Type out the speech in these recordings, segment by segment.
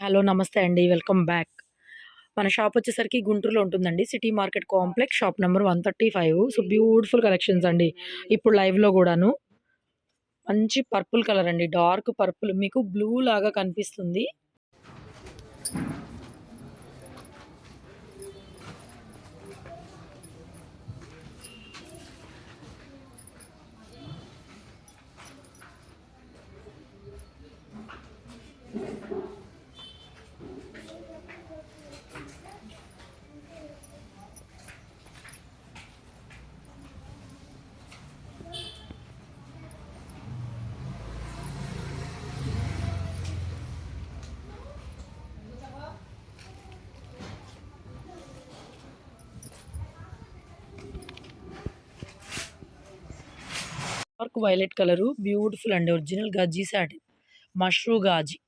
Hello! నమస్తే అండి. Welcome back. మన షాప్ వచ్చేసరికి గుంటూరులో ఉంటుందండి. City market complex shop number 135. So, beautiful collections అండి. ఇప్పుడు లైవ్‌లో గూడాను. మంచి పర్పుల్ కలర్ అండి. డార్క్ పర్పుల్ మీకు బ్లూ లాగా కనిపిస్తుంది. డార్క్ వైలెట్ కలరు బ్యూటిఫుల్ అండి. ఒరిజినల్ గజ్జి సాటిన్. మష్రూ గాజి.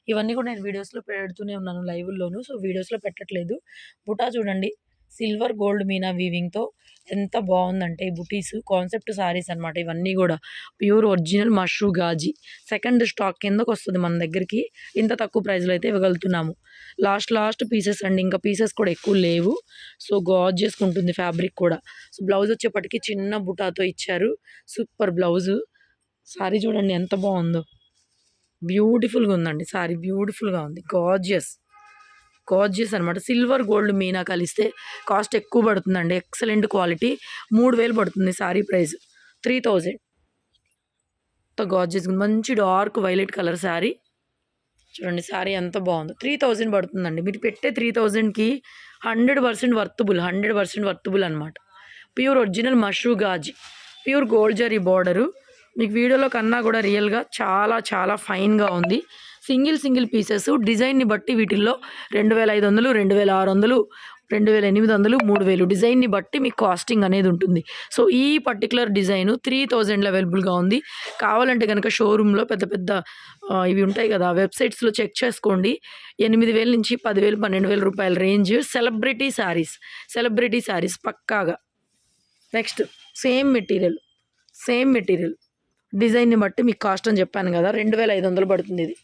ఇవన్నీ కూడా నేను వీడియోస్‌లో పెడుతూనే ఉన్నాను లైవ్‌ల్లోను. సో, వీడియోస్‌లో పెట్టట్లేదు. బుటా చూడండి. సిల్వర్ గోల్డ్ మీనా వీవింగ్‌తో ఎంత బావుందంటే ఈ బుటీస్ కాన్సెప్ట్ సారీస్ అనమాట ఇవన్నీ గూడా. Pure original mashru gaji. Second stock కిందకొస్తది మన దగ్గరికి. ఇంత తక్కువ ప్రైస్‌లో అయితే ఇవ్వగలుగుతున్నాము. లాస్ట్ పీసెస్ అండి. ఇంకా పీసెస్ కూడా ఎక్కువ లేవు. సో, గార్జియస్‌గా ఉంటుంది ఫ్యాబ్రిక్ కూడా. సో, బ్లౌజ్ వచ్చేప్పటికి చిన్న బుటాతో ఇచ్చారు. Super blouse. సారీ చూడండి ఎంత బావుందో. బ్యూటిఫుల్‌గా ఉందండి సారీ. బ్యూటిఫుల్‌గా ఉంది. గార్జియస్ అనమాట. సిల్వర్ గోల్డ్ మీనా కలిస్తే కాస్ట్ ఎక్కువ పడుతుందండి. Excellent quality. 3000 పడుతుంది సారీ ప్రైస్. 3000. గార్జియస్ మంచి డార్క్ వైలెట్ కలర్ సారీ. చూడండి సారీ ఎంత బావుందో. 3000 పడుతుందండి. మీరు పెట్టే 3000కి 100% వర్తబుల్. 100% వర్తబుల్ అనమాట. Pure original mashru gaji. Pure gold zari border. మీకు వీడియోలో కన్నా కూడా రియల్‌గా చాలా ఫైన్‌గా ఉంది. సింగిల్ పీసెస్ డిజైన్‌ని బట్టి వీటిల్లో 2500, 2600, 2800, 3000 డిజైన్‌ని బట్టి మీకు కాస్టింగ్ అనేది ఉంటుంది. సో, ఈ పర్టిక్యులర్ డిజైను 3000లో అవైలబుల్‌గా ఉంది. కావాలంటే గనక షోరూమ్‌లో పెద్ద ఇవి ఉంటాయి కదా! వెబ్‌సైట్స్‌లో చెక్ చేసుకోండి. 8000 నుంచి 10,000, 12,000 రూపాయల రేంజ్ సెలబ్రిటీ సారీస్ పక్కాగా. Next same material. డిజైన్‌ని బట్టి మీకు కాస్ట్ అని చెప్పాను కదా! 2500 పడుతుంది ఇది.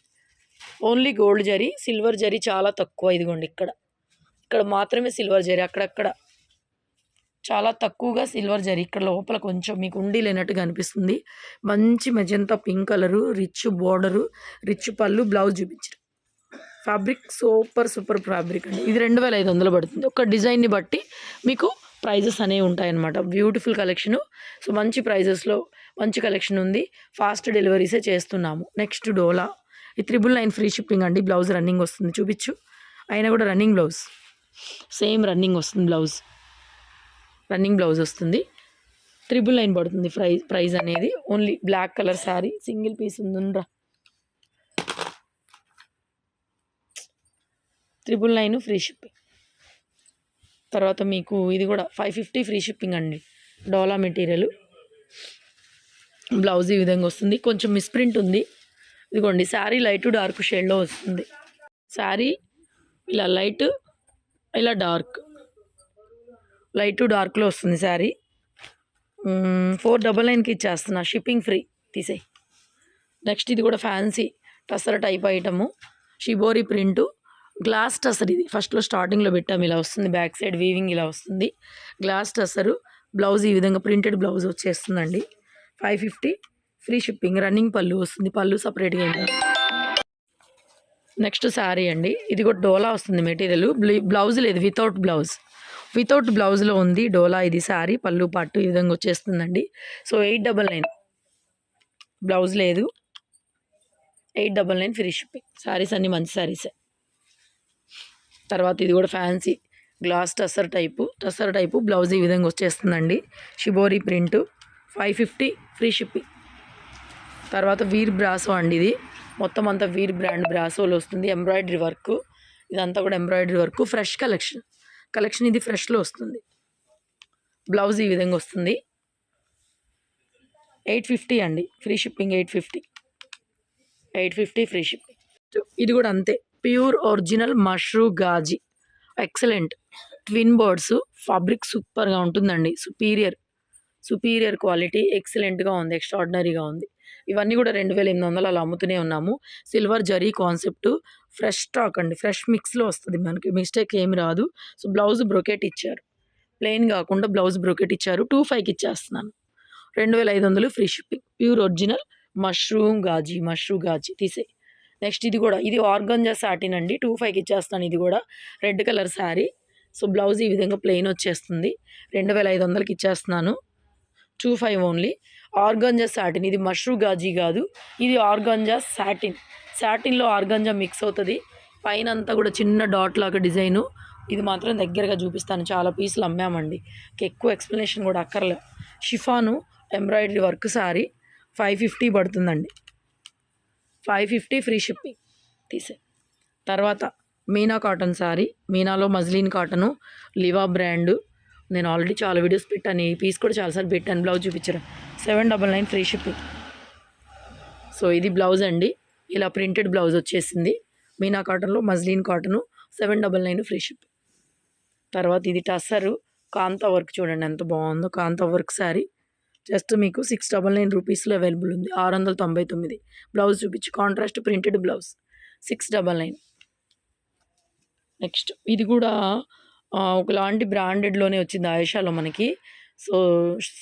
Only gold zari, silver zari చాలా తక్కువ. ఇదిగోండి ఇక్కడ మాత్రమే సిల్వర్ జరీ. అక్కడక్కడ చాలా తక్కువగా సిల్వర్ జరీ. ఇక్కడ లోపల కొంచెం మీకు ఉండి లేనట్టుగా అనిపిస్తుంది. మంచి magenta pink colour, rich border, rich పళ్ళు, బ్లౌజ్ చూపించరు. ఫ్యాబ్రిక్ సూపర్ ఫ్యాబ్రిక్ అండి. ఇది 2500 పడుతుంది. ఒక డిజైన్‌ని బట్టి మీకు ప్రైజెస్ అనేవి ఉంటాయన్నమాట. Beautiful collection. సో, మంచి ప్రైజెస్‌లో మంచి కలెక్షన్ ఉంది. ఫాస్ట్ డెలివరీసే చేస్తున్నాము. నెక్స్ట్ డోలా. ఈ 999 ఫ్రీ షిప్పింగ్ అండి. బ్లౌజ్ రన్నింగ్ వస్తుంది. చూపించు. అయినా కూడా రన్నింగ్ బ్లౌజ్. సేమ్ రన్నింగ్ వస్తుంది బ్లౌజ్. రన్నింగ్ బ్లౌజ్ వస్తుంది. 999 పడుతుంది ప్రైజ్ అనేది. Only black colour sari single piece ఉందిరా. 999 ఫ్రీ షిప్పింగ్. తర్వాత మీకు ఇది కూడా 550 ఫ్రీ షిప్పింగ్ అండి. డోలా మెటీరియల్. బ్లౌజ్ ఈ విధంగా వస్తుంది. కొంచెం మిస్ప్రింట్ ఉంది. ఇదిగోండి శారీ లైట్ డార్క్ షేడ్లో వస్తుంది. శారీ ఇలా లైట్, ఇలా డార్క్. లైట్ డార్క్లో వస్తుంది శారీ. 499కి ఇచ్చేస్తున్నా. Shipping free. తీసేయి. నెక్స్ట్ ఇది కూడా fancy tussar type item. Shibori print. Glass tussar ఇది. ఫస్ట్లో స్టార్టింగ్లో పెట్టాము. ఇలా వస్తుంది. బ్యాక్ సైడ్ వీవింగ్ ఇలా వస్తుంది. గ్లాస్ టసరు. బ్లౌజ్ ఈ విధంగా ప్రింటెడ్ బ్లౌజ్ వచ్చేస్తుందండి. 550 ఫ్రీ షిప్పింగ్. రన్నింగ్ పళ్ళు వస్తుంది. పళ్ళు సపరేట్గా ఇంకా. నెక్స్ట్ శారీ అండి. ఇది కూడా డోలా వస్తుంది మెటీరియల్. బ్లౌజ్ లేదు. వితౌట్ బ్లౌజ్లో ఉంది డోలా. ఇది శారీ పళ్ళు పట్టు ఈ విధంగా వచ్చేస్తుందండి. సో, 899. బ్లౌజ్ లేదు. 899 ఫ్రీ షిప్పింగ్. శారీస్ అన్నీ మంచి శారీసే. తర్వాత ఇది కూడా fancy glass tussar type blouse ఈ విధంగా వచ్చేస్తుందండి. Shibori print. 550 free shipping. తర్వాత వీర్ బ్రాసో అండి. ఇది మొత్తం అంతా వీర్ బ్రాండ్ బ్రాసోలో వస్తుంది. Embroidery work. ఇదంతా కూడా ఎంబ్రాయిడరీ వర్క్. ఫ్రెష్ కలెక్షన్ ఇది ఫ్రెష్లో వస్తుంది. బ్లౌజ్ ఈ విధంగా వస్తుంది. 850 అండి. Free shipping. 850 free shipping. ఇది కూడా అంతే. ప్యూర్ ఒరిజినల్ మష్రూ గాజీ. Excellent twin birds. ఫ్యాబ్రిక్ సూపర్గా ఉంటుందండి. Superior quality. ఎక్సలెంట్గా ఉంది. ఎక్స్ట్రాడినరీగా ఉంది. ఇవన్నీ కూడా 2800 అలా అమ్ముతూనే ఉన్నాము. Silver zari concept, fresh stock అండి, ఫ్రెష్ మిక్స్‌లో వస్తది మనకి, మిస్టేక్ ఏమి రాదు. సో, బ్లౌజ్ బ్రొకెట్ ఇచ్చారు. ప్లెయిన్ గాకుండా బ్లౌజ్ బ్రొకెట్ ఇచ్చారు. 25కి ఇచ్చేస్తున్నాను. 2500 free shipping. Pure original mushroom గాజీ తీసేయి. నెక్స్ట్ ఇది ఆర్గాంజా సాటిన్ అండి. 25కి ఇచ్చేస్తాను. ఇది కూడా red colour sari. So, blouse ఈ విధంగా ప్లెయిన్ వచ్చేస్తుంది. 2500కి ఇచ్చేస్తున్నాను. 25 ఓన్లీ. ఆర్గాంజా సాటిన్, ఇది మష్రూమ్ గాజీ కాదు, ఇది ఆర్గాంజా సాటిన్. సాటిన్‌లో ఆర్గాంజా మిక్స్ అవుతది. పైనంతా కూడా చిన్న డాట్ లాగా డిజైను. ఇది మాత్రం దగ్గరగా చూపిస్తాను. చాలా పీసులు అమ్మామండి. ఎక్కువ ఎక్స్‌ప్లనేషన్ కూడా అక్కర్లే. షిఫాను ఎంబ్రాయిడరీ వర్క్ శారీ 550 పడుతుందండి. 550 ఫ్రీ షిప్పింగ్. తీసేయి. తర్వాత మీనా కాటన్ శారీ. మీనాలో మజ్లిన్ కాటను, లివా బ్రాండు. నేను ఆల్రెడీ చాలా వీడియోస్ పెట్టాను. ఈ పీస్ కూడా చాలాసార్లు పెట్టాను. బ్లౌజ్ చూపించరా. 799 ఫ్రీ షిప్పింగ్. సో, ఇది బ్లౌజ్ అండి. ఇలా ప్రింటెడ్ బ్లౌజ్ వచ్చేసింది. మీనా కాటన్లో మజ్లిన్ కాటను 799 ఫ్రీ షిప్పింగ్. తర్వాత ఇది టస్సరు కాంతా వర్క్, చూడండి ఎంత బాగుందో. కాంతా వర్క్ శారీ జస్ట్ మీకు 699 రూపీస్లో అవైలబుల్ ఉంది. 699. బ్లౌజ్ చూపించు. Contrast printed blouse 699. నెక్స్ట్ ఇది కూడా ఒకలాంటి బ్రాండెడ్లోనే వచ్చింది ఆయేషాలో మనకి. So,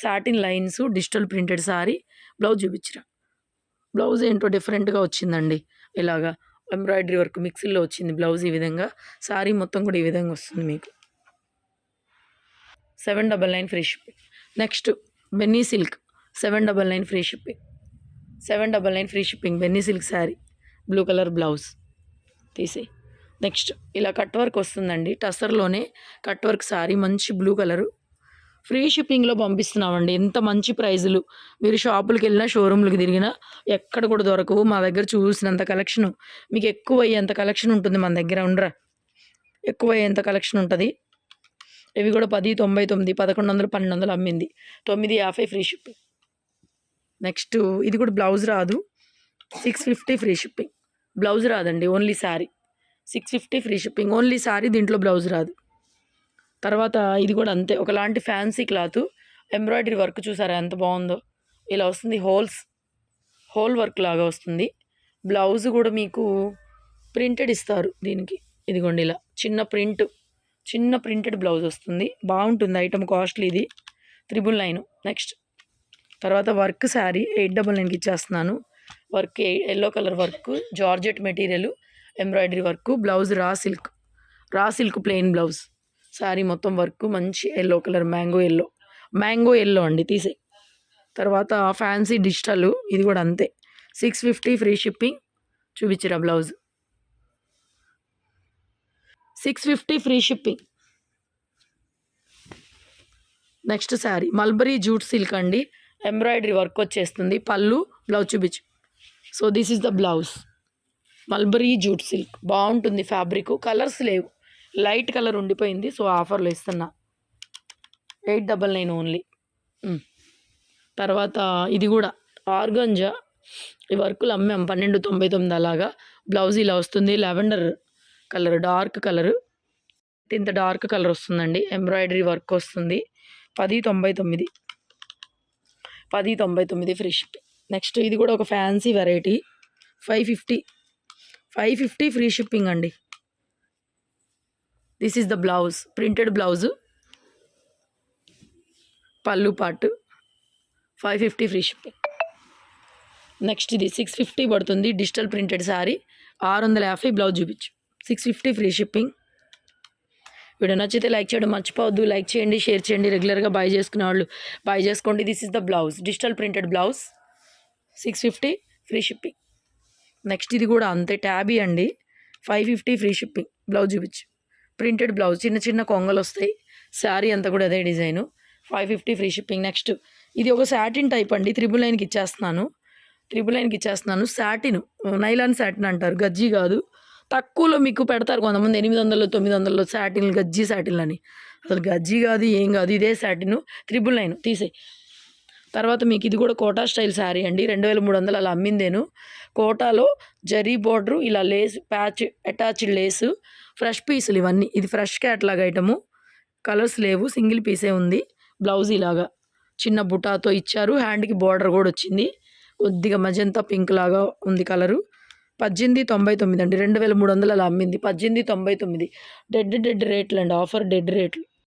satin lines, digital printed sari. Blouse చూపించరా. బ్లౌజ్ ఏంటో డిఫరెంట్గా వచ్చిందండి. ఇలాగా ఎంబ్రాయిడరీ వర్క్ మిక్సీలో వచ్చింది బ్లౌజ్. ఈ విధంగా శారీ మొత్తం కూడా ఈ విధంగా వస్తుంది మీకు. 799 ఫ్రీ షిప్పింగ్. నెక్స్ట్ బెన్నీ silk 799 free shipping. 799 free shipping. బెన్నీ silk sari, blue colour blouse. తీసేయి. నెక్స్ట్ ఇలా కట్ వర్క్ వస్తుందండి. టసర్లోనే కట్ వర్క్ శారీ, మంచి బ్లూ కలరు. ఫ్రీ షిప్పింగ్లో పంపిస్తున్నామండి. ఎంత మంచి ప్రైజులు. మీరు షాపులకు వెళ్ళినా, షోరూమ్లకు తిరిగినా ఎక్కడ కూడా దొరకవు. మా దగ్గర చూసినంత కలెక్షను, మీకు ఎక్కువ అయ్యేంత కలెక్షన్ ఉంటుంది మన దగ్గర. ఉండరా, ఎక్కువ అయ్యేంత కలెక్షన్ ఉంటుంది. ఇవి కూడా 1099, 1100, 1200 అమ్మింది. 950 ఫ్రీ షిప్పింగ్. నెక్స్ట్ ఇది కూడా బ్లౌజ్ రాదు. 650 ఫ్రీ షిప్పింగ్. బ్లౌజ్ రాదండి, only sari. 650 free shipping. Only sari, దీంట్లో బ్లౌజ్ రాదు. తర్వాత ఇది కూడా అంతే, ఒకలాంటి ఫ్యాన్సీ క్లాత్. ఎంబ్రాయిడరీ వర్క్ చూసారా ఎంత బాగుందో. ఇలా వస్తుంది. హోల్ వర్క్ లాగా వస్తుంది. బ్లౌజ్ కూడా మీకు ప్రింటెడ్ ఇస్తారు దీనికి. ఇదిగోండి ఇలా చిన్న ప్రింటెడ్ బ్లౌజ్ వస్తుంది. బాగుంటుంది ఐటమ్. కాస్ట్లీ ఇది 999. నెక్స్ట్ తర్వాత వర్క్ శారీ 899కి ఇచ్చేస్తున్నాను. Work yellow colour work, georgette material, embroidery work. Blouse raw silk plain blouse. Sari మొత్తం వర్క్, మంచి ఎల్లో కలర్, మ్యాంగో ఎల్లో అండి. తీసే. తర్వాత ఫ్యాన్సీ డిజిటల్, ఇది కూడా అంతే. 650 ఫ్రీ షిప్పింగ్. చూపించరా blouse. 650 free shipping. Next sari mulberry jute silk అండి. ఎంబ్రాయిడరీ వర్క్ వచ్చేస్తుంది. పళ్ళు, బ్లౌజ్ చూపించు. So, this is the blouse. Mulberry jute silk బాగుంటుంది. ఫ్యాబ్రిక్ కలర్స్ లేవు, లైట్ కలర్ ఉండిపోయింది. సో, ఆఫర్లో ఇస్తున్నా. 899 ఓన్లీ. తర్వాత ఇది కూడా ఆర్గంజా. ఈ వర్కులు అమ్మాం 1299 అలాగా. బ్లౌజ్ ఇలా వస్తుంది. Lavender colour, dark colour. ఇంత డార్క్ కలర్ వస్తుందండి. ఎంబ్రాయిడరీ వర్క్ వస్తుంది. 1099 ఫ్రీ షిప్పింగ్. నెక్స్ట్ ఇది కూడా ఒక ఫ్యాన్సీ వెరైటీ. 550 ఫ్రీ షిప్పింగ్ అండి. This is the blouse, printed blouse, పళ్ళు పాటు. 550 ఫ్రీ షిప్పింగ్. నెక్స్ట్ ఇది 650 పడుతుంది. Digital printed sari 650. బ్లౌజ్ చూపించు. 650 ఫ్రీ షిప్పింగ్. వీడియో నచ్చితే లైక్ చేయడం మర్చిపోవద్దు. లైక్ చేయండి, షేర్ చేయండి. రెగ్యులర్గా బై చేసుకునే వాళ్ళు బై చేసుకోండి. This is the blouse, digital printed blouse. 650 free shipping. Next ఇది కూడా అంతే, ట్యాబీ అండి. 550 ఫ్రీ షిప్పింగ్. బ్లౌజ్ చూపించు. ప్రింటెడ్ బ్లౌజ్, చిన్న కొంగలు వస్తాయి. శారీ అంతా కూడా అదే డిజైను. 550 free shipping. నెక్స్ట్ ఇది ఒక సాటిన్ టైప్ అండి. 999కి ఇచ్చేస్తున్నాను. సాటిన్, నైలాన్ సాటిన్ అంటారు, గజ్జి కాదు. తక్కువలో మీకు పెడతారు కొంతమంది 800, 900 సాటిన్లు, గజ్జి సాటిన్లు అని. అసలు గజ్జి కాదు, ఏం కాదు, ఇదే సాటిన్. 999 తీసే. తర్వాత మీకు ఇది కూడా కోటా స్టైల్ శారీ అండి. 2300 అలా అమ్మిందేను. కోటాలో జరీ బోర్డరు, ఇలా lace patch, attached lace, fresh పీసులు ఇవన్నీ. ఇది ఫ్రెష్ క్యాట్లాగ్ ఐటము. కలర్స్ లేవు, సింగిల్ పీసే ఉంది. బ్లౌజ్ ఇలాగా చిన్న బుటాతో ఇచ్చారు. హ్యాండ్కి బోర్డర్ కూడా వచ్చింది. కొద్దిగా మజంతా పింక్ లాగా ఉంది కలరు. 1899 అండి. 2300 అలా అమ్మింది. 1899 డెడ్ రేట్లు అండి. ఆఫర్ డెడ్ రేట్లు.